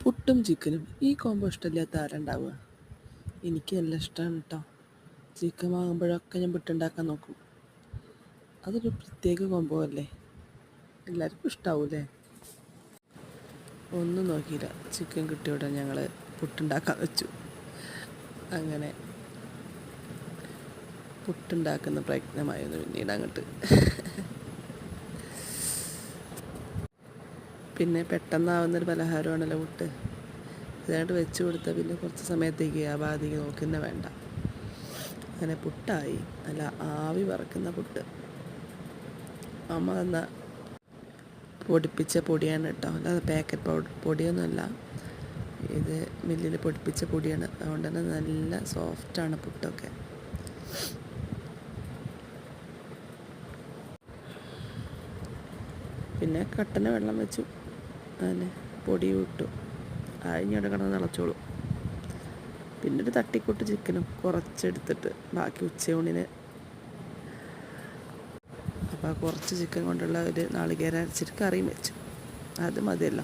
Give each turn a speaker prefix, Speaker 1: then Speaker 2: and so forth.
Speaker 1: പുട്ടും ചിക്കനും ഈ കോംബോ ഇഷ്ടമില്ലാത്ത ആരുണ്ടാവുക? എനിക്ക് നല്ല ഇഷ്ടമാണ് കേട്ടോ. ചിക്കൻ വാങ്ങുമ്പോഴൊക്കെ ഞാൻ പുട്ടുണ്ടാക്കാൻ നോക്കും. അതൊരു പ്രത്യേക കോംബോ അല്ലേ? എല്ലാവർക്കും ഇഷ്ടാവൂലേ? ഒന്നും നോക്കിയില്ല, ചിക്കൻ കിട്ടിയോടെ ഞങ്ങൾ പുട്ടുണ്ടാക്കാൻ വെച്ചു. അങ്ങനെ പുട്ടുണ്ടാക്കുന്ന പ്രയത്നമായിരുന്നു പിന്നീട് അങ്ങോട്ട്. പിന്നെ പെട്ടെന്നാവുന്നൊരു പലഹാരമാണല്ലോ പുട്ട്. ഇതായിട്ട് വെച്ച് കൊടുത്താൽ പിന്നെ കുറച്ച് സമയത്തേക്ക് ആ ഭാഗത്തേക്ക് നോക്കുന്ന വേണ്ട. അങ്ങനെ പുട്ടായി, നല്ല ആവി പറക്കുന്ന പുട്ട്. അമ്മ തന്ന പൊടിപ്പിച്ച പൊടിയാണ് കേട്ടോ, അല്ലാതെ പാക്കറ്റ് പൊടിയൊന്നുമല്ല. ഇത് മില്ലിൽ പൊടിപ്പിച്ച പൊടിയാണ്, അതുകൊണ്ട് തന്നെ നല്ല സോഫ്റ്റാണ് പുട്ടൊക്കെ. പിന്നെ കട്ടന വെള്ളം വെച്ചു, അതിന് പൊടി ഇട്ടു, അഴിഞ്ഞവിടെ കിടന്ന് തിളച്ചോളൂ. പിന്നെ ഒരു തട്ടിക്കൂട്ട് ചിക്കനും കുറച്ചെടുത്തിട്ട് ബാക്കി ഉച്ചയൂണിന്. അപ്പോൾ കുറച്ച് ചിക്കൻ കൊണ്ടുള്ള ഒരു നാളികേരം അരച്ചിട്ട് കറിയും വെച്ചു. അത് മതിയല്ലോ.